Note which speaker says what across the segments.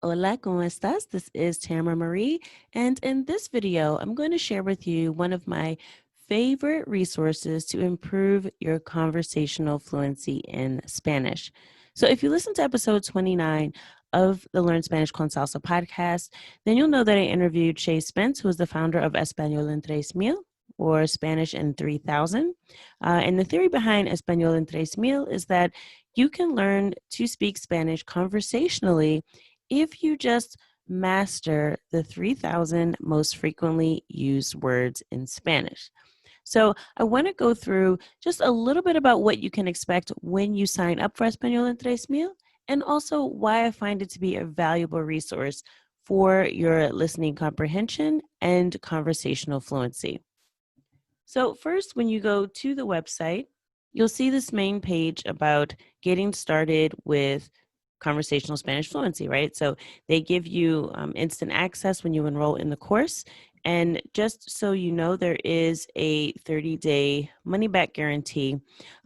Speaker 1: Hola, ¿cómo estás? This is Tamara Marie, and in this video, I'm going to share with you one of my favorite resources to improve your conversational fluency in Spanish. So, if you listen to episode 29 of the Learn Spanish con Salsa podcast, then you'll know that I interviewed Shay Spence, who is the founder of Español en 3000, or Spanish in 3000. And the theory behind Español en 3000 is that you can learn to speak Spanish conversationally if you just master the 3,000 most frequently used words in Spanish. So I want to go through just a little bit about what you can expect when you sign up for Español en 3000, and also why I find it to be a valuable resource for your listening comprehension and conversational fluency. So first, when you go to the website, you'll see this main page about getting started with conversational Spanish fluency, right? So they give you instant access when you enroll in the course. And just so you know, there is a 30-day money-back guarantee,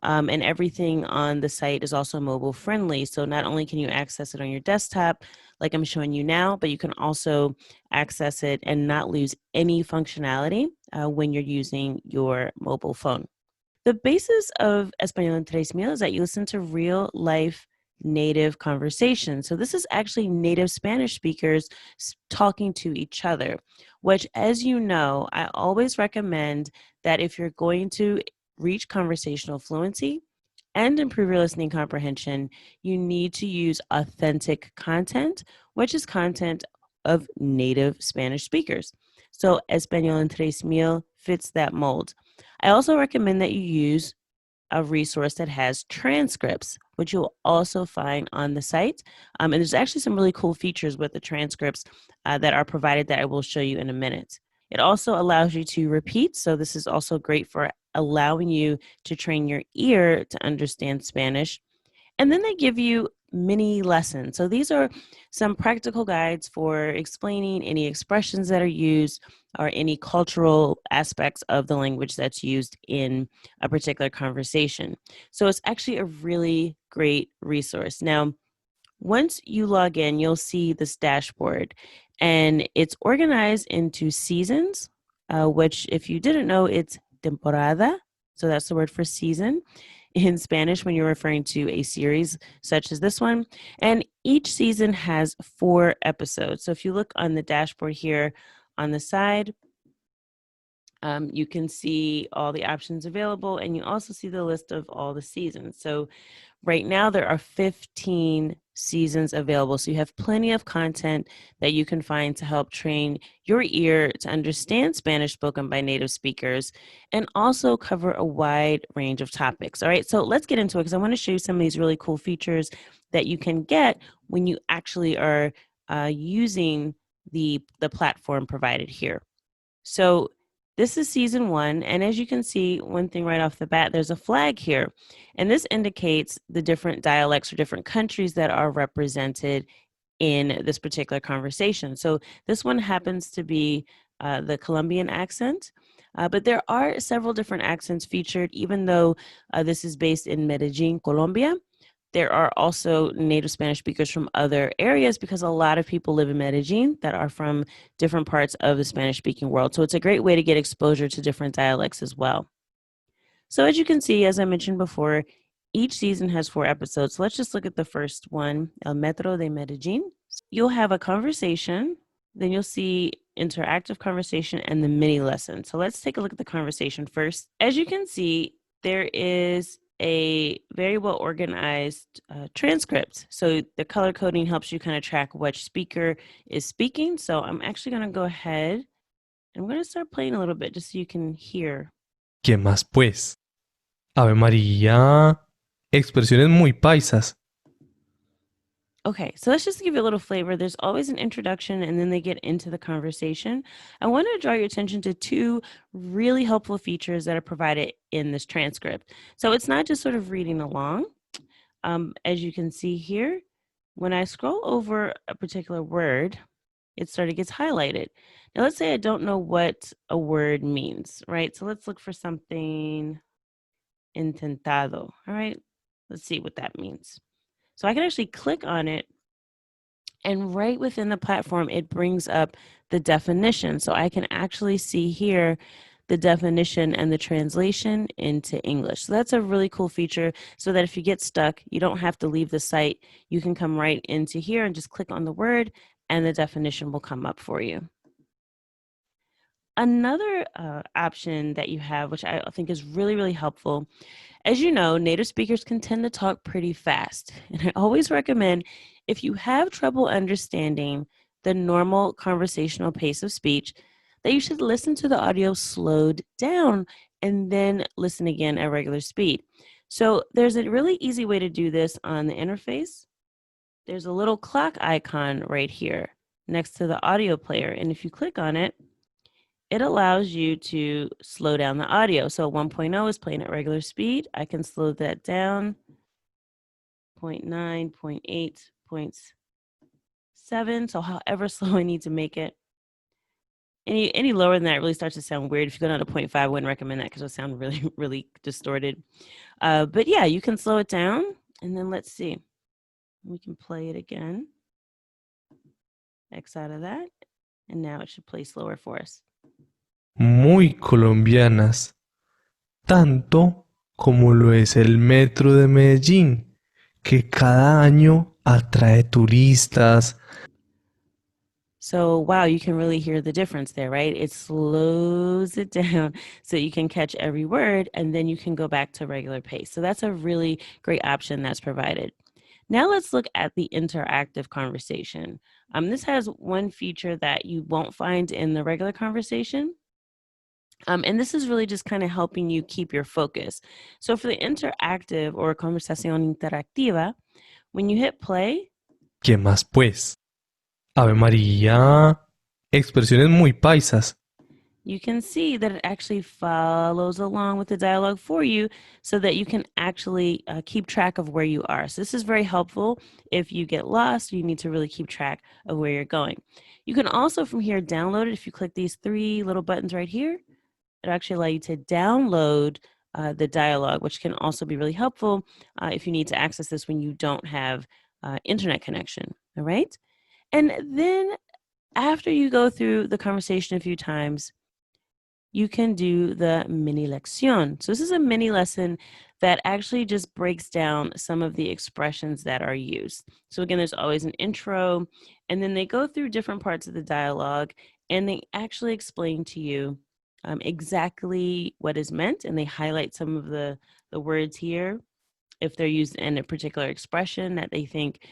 Speaker 1: and everything on the site is also mobile friendly. So not only can you access it on your desktop, like I'm showing you now, but you can also access it and not lose any functionality when you're using your mobile phone. The basis of Español en 3000 is that you listen to real life native conversation. So this is actually native Spanish speakers talking to each other, which, as you know, I always recommend that if you're going to reach conversational fluency and improve your listening comprehension, you need to use authentic content, which is content of native Spanish speakers. So Español en 3000 fits that mold. I also recommend that you use a resource that has transcripts, which you'll also find on the site. And there's actually some really cool features with the transcripts that are provided that I will show you in a minute. It also allows you to repeat. So this is also great for allowing you to train your ear to understand Spanish. And then they give you mini lessons. So these are some practical guides for explaining any expressions that are used or any cultural aspects of the language that's used in a particular conversation. So it's actually a really great resource. Now, once you log in, you'll see this dashboard, and it's organized into seasons, which, if you didn't know, it's temporada. So that's the word for season in Spanish when you're referring to a series such as this one. And each season has 4 episodes. So if you look on the dashboard here on the side, you can see all the options available, and you also see the list of all the seasons. So right now there are 15 seasons available. So you have plenty of content that you can find to help train your ear to understand Spanish spoken by native speakers and also cover a wide range of topics. All right, so let's get into it because I want to show you some of these really cool features that you can get when you actually are using the platform provided here. So this is season 1, and as you can see, one thing right off the bat, there's a flag here, and this indicates the different dialects or different countries that are represented in this particular conversation. So this one happens to be the Colombian accent, but there are several different accents featured, even though this is based in Medellin, Colombia. There are also native Spanish speakers from other areas because a lot of people live in Medellin that are from different parts of the Spanish-speaking world. So it's a great way to get exposure to different dialects as well. So as you can see, as I mentioned before, each season has 4 episodes. So let's just look at the first one, El Metro de Medellin. You'll have a conversation, then you'll see interactive conversation and the mini lesson. So let's take a look at the conversation first. As you can see, there is a very well organized transcript. So the color coding helps you kind of track which speaker is speaking. So I'm actually going to go ahead and I'm going to start playing a little bit just so you can hear.
Speaker 2: ¿Qué más pues? Ave María. Expresiones muy paisas.
Speaker 1: Okay, so let's just give you a little flavor. There's always an introduction and then they get into the conversation. I want to draw your attention to 2 really helpful features that are provided in this transcript. So it's not just sort of reading along. As you can see here, when I scroll over a particular word, it sort of gets highlighted. Now, let's say I don't know what a word means, right? So let's look for something intentado, all right? Let's see what that means. So I can actually click on it And right within the platform, it brings up the definition. So I can actually see here the definition and the translation into English. So that's a really cool feature so that if you get stuck, you don't have to leave the site. You can come right into here and just click on the word and the definition will come up for you. Another option that you have, which I think is really, really helpful, as you know, native speakers can tend to talk pretty fast. And I always recommend if you have trouble understanding the normal conversational pace of speech, that you should listen to the audio slowed down and then listen again at regular speed. So there's a really easy way to do this on the interface. There's a little clock icon right here next to the audio player. And if you click on it, it allows you to slow down the audio. So 1.0 is playing at regular speed. I can slow that down, 0.9, 0.8, 0.7. So however slow I need to make it. Any lower than that really starts to sound weird. If you go down to 0.5, I wouldn't recommend that because it'll sound really, really distorted. But yeah, you can slow it down. And then let's see. We can play it again. X out of that. And now it should play slower for us.
Speaker 2: Muy colombianas, tanto como lo es el metro de Medellín, que cada año atrae turistas.
Speaker 1: So, wow, you can really hear the difference there, right? It slows it down so you can catch every word and then you can go back to regular pace. So, that's a really great option that's provided. Now, let's look at the interactive conversation. This has one feature that you won't find in the regular conversation. And this is really just kind of helping you keep your focus. So, for the interactive or conversación interactiva, when you hit play,
Speaker 2: ¿Qué más pues? Ave María. Expresiones muy paisas.
Speaker 1: you can see that it actually follows along with the dialogue for you so that you can actually keep track of where you are. So this is very helpful if you get lost, you need to really keep track of where you're going. You can also from here download it. If you click these three little buttons right here, it actually allows you to download the dialogue, which can also be really helpful if you need to access this when you don't have internet connection, all right? And then after you go through the conversation a few times, you can do the mini lección. So this is a mini lesson that actually just breaks down some of the expressions that are used. So again, there's always an intro, and then they go through different parts of the dialogue, and they actually explain to you exactly what is meant, and they highlight some of the words here if they're used in a particular expression that they think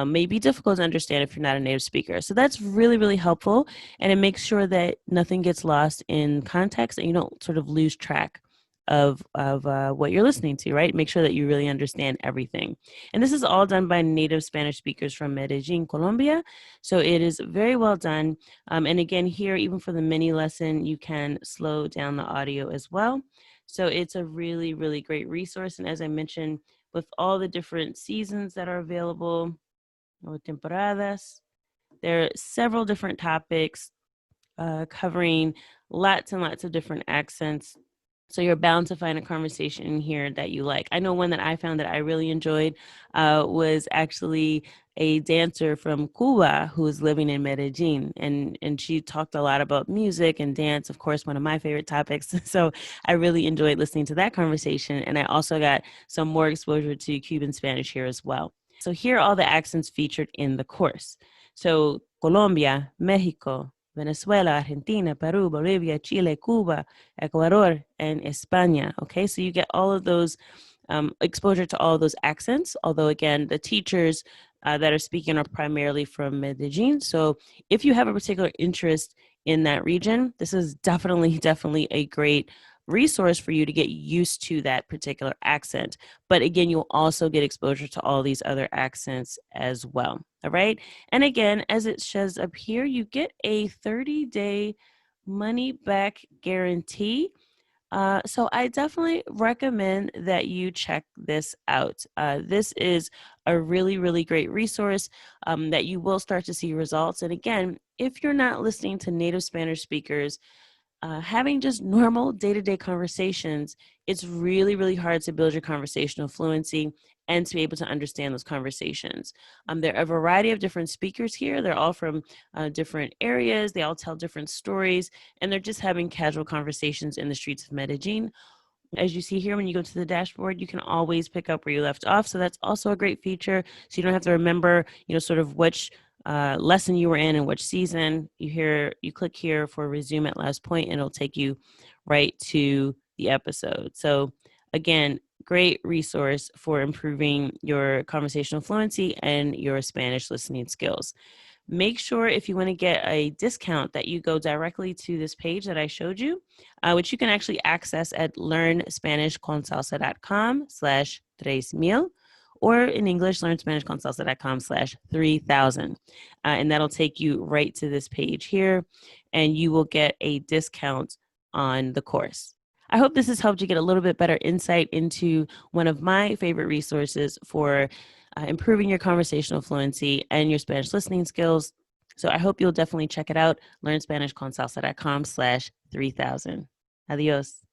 Speaker 1: may be difficult to understand if you're not a native speaker. So that's really, really helpful. And it makes sure that nothing gets lost in context and you don't sort of lose track of what you're listening to, right? Make sure that you really understand everything. And this is all done by native Spanish speakers from Medellin, Colombia. So it is very well done. And again, here, even for the mini lesson, you can slow down the audio as well. So it's a really, really great resource. And as I mentioned, with all the different seasons that are available, or temporadas, there are several different topics covering lots and lots of different accents. So you're bound to find a conversation in here that you like. I know one that I found that I really enjoyed was actually a dancer from Cuba who is living in Medellin, and she talked a lot about music and dance, of course, one of my favorite topics. So I really enjoyed listening to that conversation, and I also got some more exposure to Cuban Spanish here as well. So here are all the accents featured in the course. So Colombia, Mexico, Venezuela, Argentina, Peru, Bolivia, Chile, Cuba, Ecuador, and España. Okay, so you get all of those exposure to all of those accents, although again, the teachers that are speaking are primarily from Medellin. So if you have a particular interest in that region, this is definitely, definitely a great resource for you to get used to that particular accent. But again, you'll also get exposure to all these other accents as well. All right. And again, as it says up here, you get a 30-day money back guarantee. So I definitely recommend that you check this out. This is a really, really great resource that you will start to see results. And again, if you're not listening to native Spanish speakers, having just normal day-to-day conversations, it's really, really hard to build your conversational fluency and to be able to understand those conversations. There are a variety of different speakers here. They're all from different areas. They all tell different stories, and they're just having casual conversations in the streets of Medellin. As you see here, when you go to the dashboard, you can always pick up where you left off. So that's also a great feature. So you don't have to remember, sort of which lesson you were in and which season. You click here for resume at last point, and it'll take you right to the episode. So again, great resource for improving your conversational fluency and your Spanish listening skills. Make sure if you want to get a discount that you go directly to this page that I showed you, which you can actually access at learnspanishconsalsa.com/3000, or in English, learnspanishconsalsa.com/3000. And that'll take you right to this page here, and you will get a discount on the course. I hope this has helped you get a little bit better insight into one of my favorite resources for improving your conversational fluency and your Spanish listening skills. So I hope you'll definitely check it out, learnspanishconsalsa.com/3000. Adios.